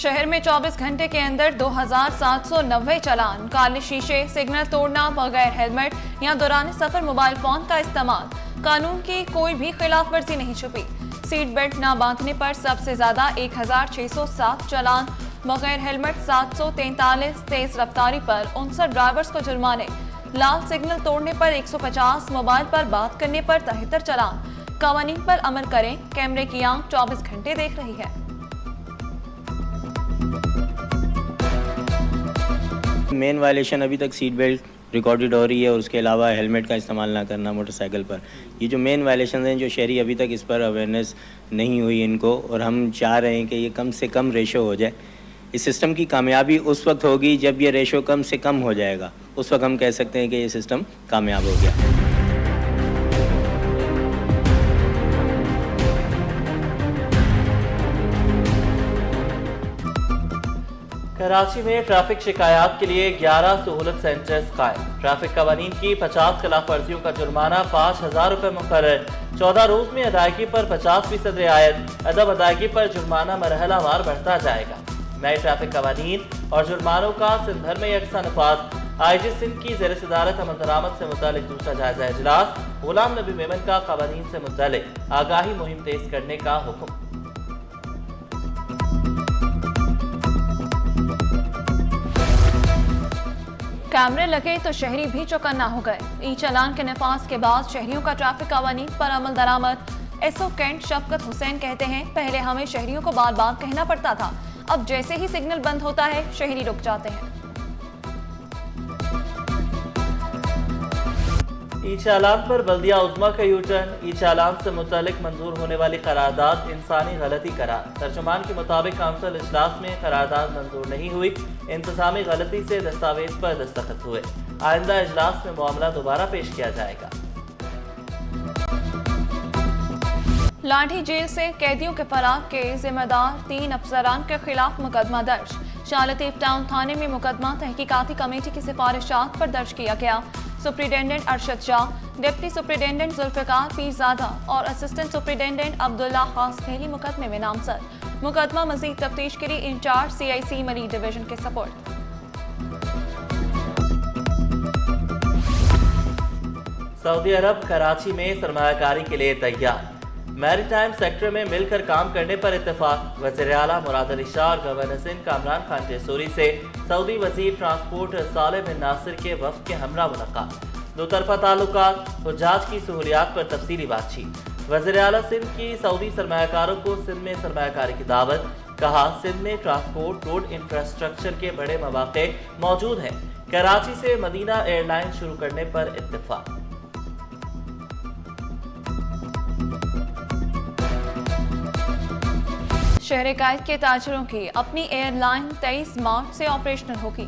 शहर में 24 घंटे के अंदर 2790 चालान। काले शीशे, सिग्नल तोड़ना, बगैर हेलमेट या दौरान सफर मोबाइल फोन का इस्तेमाल। कानून की कोई भी खिलाफ वर्जी नहीं छुपी। सीट बेल्ट न बांधने पर सबसे ज्यादा 1607 चालान, बगैर हेलमेट 743, तेज रफ्तारी पर 59 ड्राइवर्स को जुर्माने, लाल सिग्नल तोड़ने पर 150, मोबाइल पर बात करने पर 73 चालान। कानून पर अमल करें, कैमरे की आंख 24 घंटे देख रही है। मेन वायलेशन अभी तक सीट बेल्ट रिकॉर्डेड हो रही है और उसके अलावा हेलमेट का इस्तेमाल ना करना मोटरसाइकिल पर। ये जो मेन वायलेशन हैं जो शहरी अभी तक इस पर अवेयरनेस नहीं हुई इनको, और हम चाह रहे हैं कि ये कम से कम रेशो हो जाए। इस सिस्टम की कामयाबी उस वक्त होगी जब ये रेशो कम से कम हो जाएगा, उस वक्त हम कह सकते हैं कि ये सिस्टम कामयाब हो गया। कराची में ट्रैफिक शिकायत के लिए 11 सहूलत सेंटर्स कायम। ट्रैफिक कवानीन की 50 खिलाफ वर्जियों का जुर्माना 5000 रुपये मुकर्रर। 14 रोज में अदायगी पर 50% रियायत। अदब अदायगी पर जुर्माना मरहलावार बढ़ता जाएगा। नए ट्रैफिक कवानीन और जुर्मानों का सिंध भर में यकसा नफाज। IG सिंध की ज़ेर सदारत अमल दरामद से मुतालिक दूसरा जायजा इजलास। गुलाम नबी मेमन का कवानीन से मुतालिक आगाही मुहिम तेज करने का हुक्म। कैमरे लगे तो शहरी भी चौकन्ना हो गए। ई चालान के नफाज के बाद शहरियों का ट्रैफिक कानून पर अमल दरामद। SO कैंट शफकत हुसैन कहते हैं, पहले हमें शहरियों को बार बार कहना पड़ता था, अब जैसे ही सिग्नल बंद होता है शहरी रुक जाते हैं। ई चालान पर बल्दिया उज़्मा का यूटर्न। ई चालान से मुतालिक मंजूर होने वाली करारदाद इंसानी गलती करार। तर्जुमान के मुताबिक काउंसिल इजलास में करारदाद मंजूर नहीं हुई। इंतजामी गलती से दस्तावेज पर दस्तखत हुए। आइंदा इजलास में मामला दोबारा पेश किया जाएगा। लाठी जेल से कैदियों के फरार के जिम्मेदार 3 अफसरान के खिलाफ मुकदमा दर्ज। शाह लतीफ टाउन थाने में मुकदमा तहकीकाती कमेटी की सिफारिशात पर दर्ज किया गया। Superintendent Arshad Shah, deputy superintendent Zulfiqar Pirzada और असिस्टेंट सुप्रिटेंडेंट अब्दुल्ला खास खेली मुकदमे में नामजद। मुकदमा मजीद तफ्तीश के लिए इंचार्ज CIC मरी डिवीजन के सपोर्ट। सऊदी अरब कराची में सरमायाकारी के लिए तैयार। मैरीटाइम सेक्टर में मिलकर काम करने पर इत्तेफाक। वज़ीर आला मुराद अली शाह और गवर्नर सिंध कामरान खान जैसूरी से सऊदी वज़ीर ट्रांसपोर्ट सालेह बिन नासिर के वफ़द के हमरा मुलाकात। दो तरफा ताल्लुकात, हुज्जाज की सहूलियात पर तफसीली बातचीत। वज़ीर आला सिंध की सऊदी सरमायाकारों को सिंध में सरमायाकारी की दावत। कहा, सिंध में ट्रांसपोर्ट रोड इंफ्रास्ट्रक्चर के बड़े मौके मौजूद हैं। कराची से मदीना एयरलाइन शुरू करने पर इत्तेफाक। शहर कायद के ताजरों की अपनी एयरलाइन 23 मार्च से ऑपरेशनल होगी।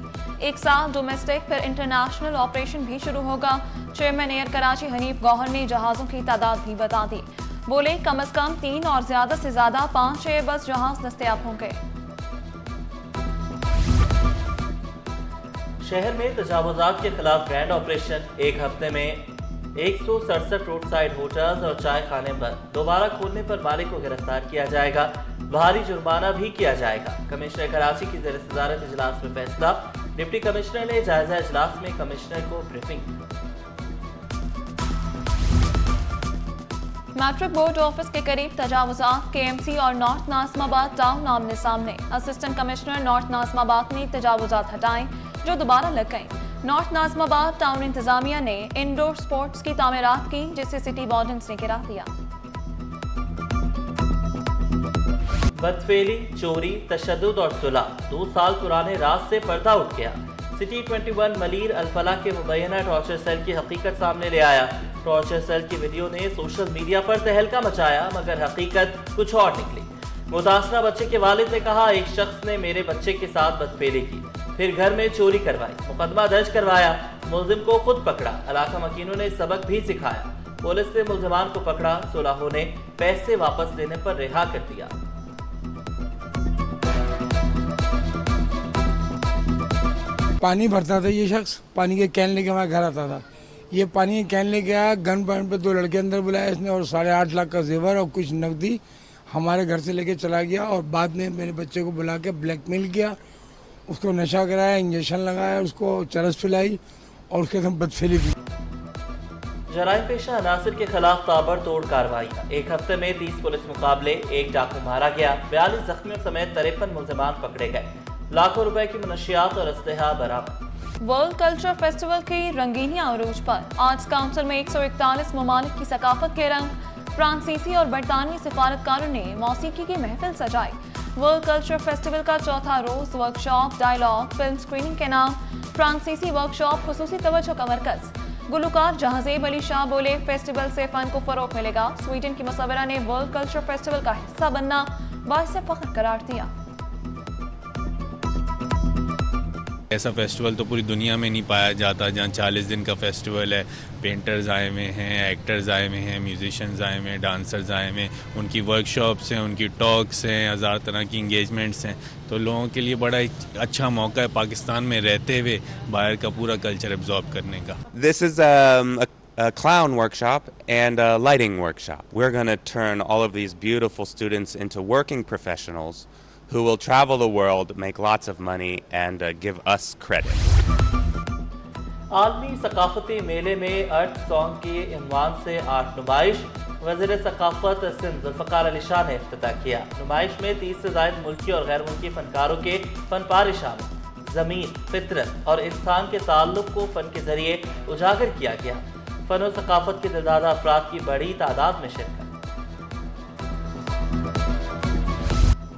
एक साल डोमेस्टिक फिर इंटरनेशनल ऑपरेशन भी शुरू होगा। चेयरमैन एयर कराची हनीफ गौहर ने जहाज़ों की तादाद भी बता दी। बोले, कम से कम 3 और ज्यादा से ज्यादा 5 एयरबस जहाज दस्तयाब होंगे। शहर में तजावुजात के खिलाफ ग्रैंड ऑपरेशन। एक हफ्ते में 167 रोड साइड होटल्स और चाय खाने पर दोबारा खोलने पर मालिक को गिरफ्तार किया जाएगा। भारी जुर्माना भी किया जाएगा। कमिश्नर कराची की ज़ेर सदारत इजलास में फैसला। डिप्टी कमिश्नर ने जायजा इजलास में कमिश्नर को ब्रीफिंग। मैट्रिक बोर्ड ऑफिस के करीब तजावुजात। KMC और नॉर्थ नाज़िमाबाद टाउन आमने सामने। असिस्टेंट कमिश्नर नॉर्थ नाज़िमाबाद ने तजावुजात हटाए जो दोबारा लग गए। नॉर्थ नाज़िमाबाद टाउन इंतजामिया ने इंडोर स्पोर्ट्स की तामीरात की, जिसे सिटी वार्डन्स ने गिरा दिया। बदफेली, चोरी, तशद्दुद और सुलह। 2 साल पुराने राज से पर्दा उठ गया। सिटी 21 मलीर अल-फलाह के मुबैना टॉर्चर सेल की हकीकत सामने ले आया। टॉर्चर सेल की वीडियो ने सोशल मीडिया पर तहलका मचाया, मगर हकीकत कुछ और निकली। मुतासरा बच्चे के वालिद ने कहा, एक शख्स ने मेरे बच्चे के साथ बदफेली की, फिर घर में चोरी करवाई, मुकदमा दर्ज करवाया, मुलजिम को खुद पकड़ा। इलाका मकीनों ने सबक भी सिखाया। पुलिस ने मुलजिमान को पकड़ा। सुलहों ने पैसे वापस देने पर रिहा कर दिया। पानी भरता था ये शख्स, पानी के कैन लेके हमारे घर आता था। ये पानी के कैन लेके आया, गन पॉइंट पे 2 लड़के अंदर बुलाए इसने और 8.5 लाख का जेवर और कुछ नकदी हमारे घर से लेके चला गया और बाद में मेरे बच्चे को बुला के ब्लैकमेल किया, उसको नशा कराया, इंजेक्शन लगाया, उसको चरस पिलाई और उसके साथ बदफेली की। जराइम पेशा अनासर के खिलाफ ताबड़तोड़ कार्रवाई। एक हफ्ते में 30 पुलिस मुकाबले, एक डाकू मारा गया, 42 जख्मियों समेत 53 मुलजमान पकड़े गए, लाखों रुपए की मनशियात और अस्लहा बरामद। वर्ल्ड कल्चर फेस्टिवल की रंगीनियां अरूज पर। आर्ट्स काउंसिल में 141 ममालिक की सकाफत के रंग। फ्रांसीसी और बरतानवी सिफारतकारों ने मौसीकी की महफिल सजाई। वर्ल्ड कल्चर फेस्टिवल का चौथा रोज वर्कशॉप, डायलॉग, फिल्म स्क्रीनिंग के नाम फ्रांसीसी वर्कशॉप खुसूसी तवज्जो का मरकज। गुलकार जहाजेब अली शाह बोले, फेस्टिवल से फन को फरोग मिलेगा। स्वीडन की मुसव्विरा ने वर्ल्ड कल्चर फेस्टिवल का हिस्सा बनना बाइस फख्र करार दिया। ऐसा फेस्टिवल तो पूरी दुनिया में नहीं पाया जाता, जहाँ 40 दिन का फेस्टिवल है। पेंटर्स आए हुए हैं, एक्टर्स आए हुए हैं, म्यूजिशियंस आए हुए हैं, डांसर्स आए हुए हैं, उनकी वर्कशॉप्स हैं, उनकी टॉक्स हैं, हज़ार तरह की इंगेजमेंट्स हैं। तो लोगों के लिए बड़ा अच्छा मौका है पाकिस्तान में रहते हुए बाहर का पूरा कल्चर एब्जॉर्ब करने का। This is a clown workshop and a lighting workshop. We're going to turn all of these beautiful students into working professionals who will travel the world, make lots of money and give us credit. आलमी सकाफती मेले में अर्थ song के इन्वान से art नुमाइश। वज़ीर सकाफत सिंध ज़ुल्फ़िकार अली शाह ने इफ्तिताह किया। नुमाइश में 30 से ज़ायद मुल्की और गैर मुल्की फनकारों के फनपारे शामिल। ज़मीन, फितरत और इंसान के ताल्लुक़ को फ़न के ज़रिए उजागर किया गया। फ़न और सकाफत के दिलदादा अफराद की बड़ी तादाद में शिरकत।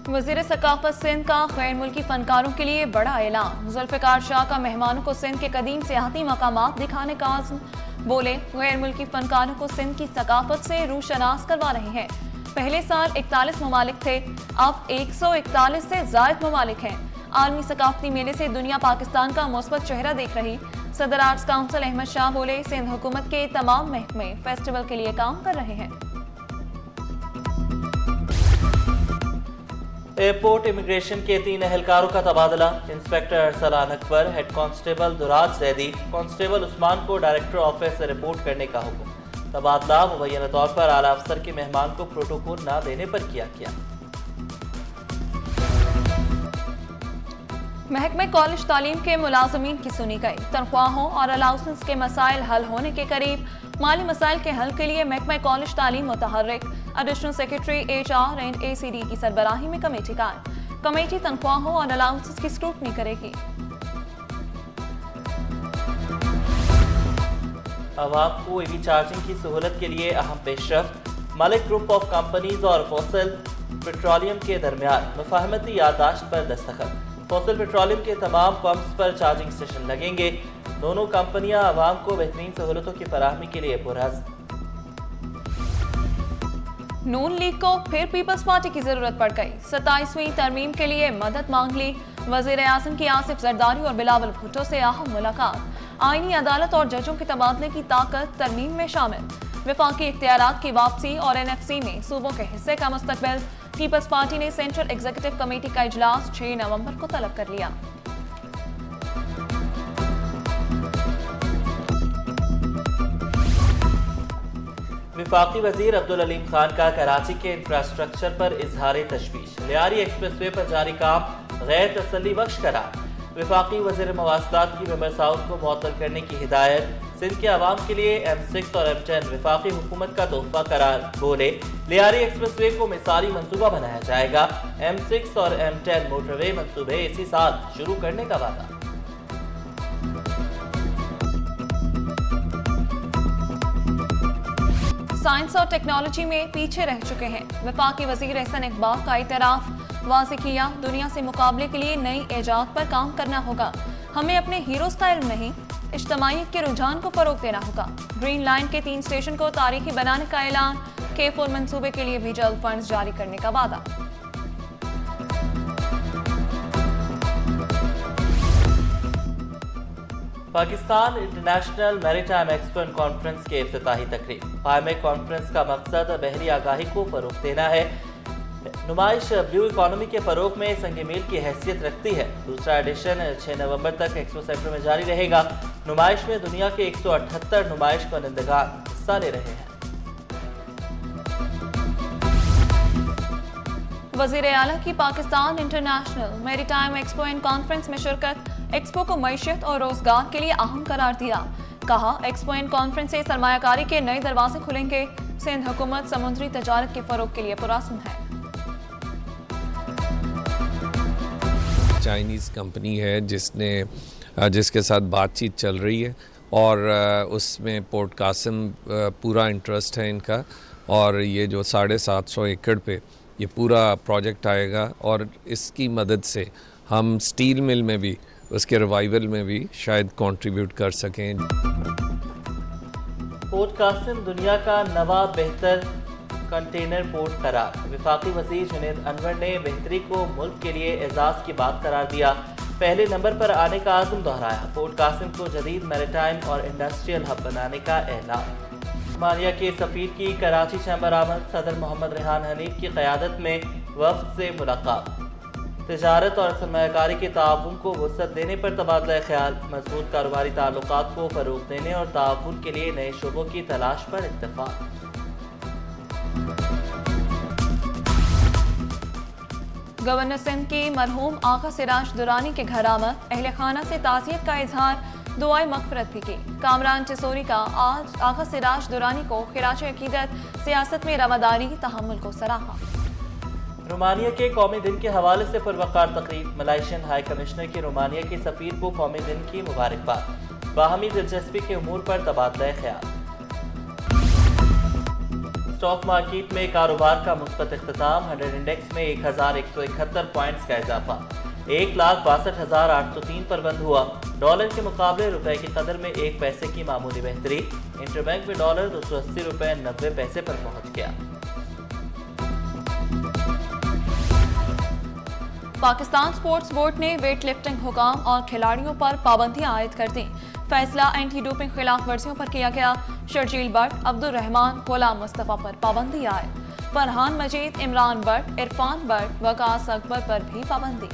वज़ीर सकाफत सिंध का गैर मुल्की फनकारों के लिए बड़ा ऐलान। ज़ुल्फ़िकार शाह का मेहमानों को सिंध के कदीम सियाहती मकामात दिखाने का आज़्म। बोले, गैर मुल्की फनकारों को सिंध की सकाफत से रूशनास करवा रहे हैं। पहले साल 41 ममालिक थे, अब 141 से ज़ायद ममालिक हैं। आलमी सकाफती मेले से दुनिया पाकिस्तान का मुस्बत चेहरा देख रही। सदर आर्ट्स काउंसिल अहमद शाह बोले, सिंध हुकूमत के तमाम महकमे फेस्टिवल के लिए काम कर रहे हैं। एयरपोर्ट इमिग्रेशन के 3 एहलकारों का तबादला। Inspector Arsalan Akbar, head constable Duraj Zaidi, constable Usman को डायरेक्टर ऑफिस से रिपोर्ट करने का हुक्म। तबादला मुबैना तौर पर आला अफसर के मेहमान को प्रोटोकॉल न देने पर किया गया। महकमे कॉलेज तालीम के मुलाजमीन की सुनी गई। तनख्वाहों और अलाउंसेस के मसाइल हल होने के करीब। माली मसाइल के हल के लिए महकमे कॉलेज तालीम मुतहर्रिक। Additional secretary HR and ACD की सरबराही में कमेटी कायम। कमेटी तनख्वाहों और अलाउंसेस की स्क्रूटनी करेगी। अवाम को EV चार्जिंग की सहूलत के लिए अहम पेशरफ्त। मलिक ग्रुप ऑफ कंपनीज और फॉसिल पेट्रोलियम के दरमियान मुफाहमती याददाश्त पर दस्तखत। फॉसिल पेट्रोलियम के तमाम पंप्स पर चार्जिंग स्टेशन लगेंगे। दोनों कंपनियां आवाम को बेहतरीन सहूलतों की फराहमी के लिए पुरअज़्म। नून लीग को फिर पीपल्स पार्टी की जरूरत पड़ गई। 27वीं तरमीम के लिए मदद मांग ली। वजीर आज़म की आसिफ जरदारी और बिलावल भुट्टो से अहम मुलाकात। आईनी अदालत और जजों के तबादले की ताकत तरमीम में शामिल। वफाकी इख्तियारात की वापसी और NFC में सूबों के हिस्से का मुस्तकबिल। पीपल्स पार्टी ने सेंट्रल एग्जीक्यूटिव कमेटी का इजलास 6 नवंबर को तलब कर लिया। वफाकी वजीर अब्दुल अलीम खान का कराची के इंफ्रास्ट्रक्चर पर इजहार तशवीश। लियारी एक्सप्रेसवे पर जारी काम गैर तसल्ली बख्श करार। वफाकी वजीर मवासलात की मेंबर साउथ को मुअत्तल करने की हिदायत। सिंध के अवाम के लिए M6 और M10 वफाकी हुकूमत का तोहफा करार। बोले, लियारी एक्सप्रेसवे को मिसाली मंसूबा बनाया जाएगा। M6 और M10 मोटरवे मंसूबे इसी साल शुरू करने का वादा। साइंस और टेक्नोलॉजी में पीछे रह चुके हैं। वफाकी वजीर एहसन इकबाल का इतराफ। वाज़ेह किया, दुनिया से मुकाबले के लिए नई ईजाद पर काम करना होगा। हमें अपने हीरोज का इल्म नहीं, इज्तमाइयत के रुझान को फरोग देना होगा। ग्रीन लाइन के 3 स्टेशन को तारीखी बनाने का ऐलान। K4 मंसूबे के लिए भी जल्द फंड्स जारी करने का वादा। Pakistan international maritime expo and conference के इफ्तिताही तकरीब। पायमे कॉन्फ्रेंस का मकसद बहरी आगाही को फरोग देना है। नुमाइश ब्लू इकॉनमी के फरोग में संग मील की हैसियत रखती है। दूसरा एडिशन 6 नवंबर तक एक्सपो सेंटर में जारी रहेगा। नुमाइश में दुनिया के 178 नुमाइश कंदगान हिस्सा ले रहे हैं। वजीर आला की पाकिस्तान इंटरनेशनल मेरी टाइम एक्सपो एंड कॉन्फ्रेंस में शिरकत, एक्सपो को मईशत और रोजगार के लिए अहम करार दिया। कहा एक्सपो एंड कॉन्फ्रेंस से सरमायाकारी के नए दरवाजे खुलेंगे। सिंध हुकूमत समुद्री तजारत के फरोग के लिए पुरअज़्म है। चाइनीज़ कंपनी है जिसके साथ बातचीत चल रही है और उसमें पोर्ट कासिम पूरा इंटरेस्ट है इनका, और ये जो 750 एकड़ पे ये पूरा प्रोजेक्ट आएगा और इसकी मदद से हम स्टील मिल में भी, उसके रिवाइवल में भी शायद कंट्रीब्यूट कर सकें। पोर्ट कासिम दुनिया का नवा बेहतर कंटेनर पोर्ट करार। वफाकी वज़ीर जुनैद अनवर ने बेहतरी को मुल्क के लिए एजाज़ की बात करार दिया। पहले नंबर पर आने का आज़म दोहराया। पोर्ट कासिम को जदीद मैरीटाइम और इंडस्ट्रियल हब बनाने का ऐलान। रोमानिया के सफ़ीर की कराची चैम्बर आमद। सदर मोहम्मद रेहान हनीफ की क़यादत में वफ़द से मुलाकात। तिजारत और सरमायाकारी के ताउन को वसअत देने पर तबादला ख्याल। मजबूत कारोबारी ताल्लुकात को फ़रोग़ देने और ताउन के लिए नए शोबों की तलाश पर इत्तेफाक। गवर्नर सिंध की मरहूम आगा सिराज दुरानी के घर आमद। अहले खाना से ताज़ियत का इजहार, दुआए मग़फ़िरत भी की। कामरान चिसोरी का आज आगा सिराज दुरानी को खिराज अक़ीदत, सियासत में रवादारी, तहम्मुल को सराहा। रोमानिया के कौमी दिन के हवाले से पुरवकार तकरीर। मलाइशियन हाई कमिश्नर की रोमानिया के सफ़ीर को कौमी दिन की मुबारकबाद। बाहमी दिलचस्पी के उमूर पर तबादला ख्याल। स्टॉक मार्केट में कारोबार का मुस्बत इख्तिताम। 100 इंडेक्स में 1171 पॉइंट्स का इजाफा 1,62,803 पर बंद हुआ। डॉलर के मुकाबले रुपए की कदर में 1 पैसे की मामूली बेहतरी। इंटरबैंक में डॉलर 280 रुपए 90 पैसे पर पहुंच गया। पाकिस्तान स्पोर्ट्स बोर्ड ने वेट लिफ्टिंग हुकाम और खिलाड़ियों पर पाबंदियां आयद कर दी। फैसला एंटी डोपिंग खिलाफ वर्जियों पर किया गया। शर्जील भट्ट, अब्दुल रहमान, गुलाम मुस्तफ़ा पर पाबंदी आयद। फरहान मजीद, इमरान भट्ट, इरफान भट्ट, वकास अकबर पर भी पाबंदी।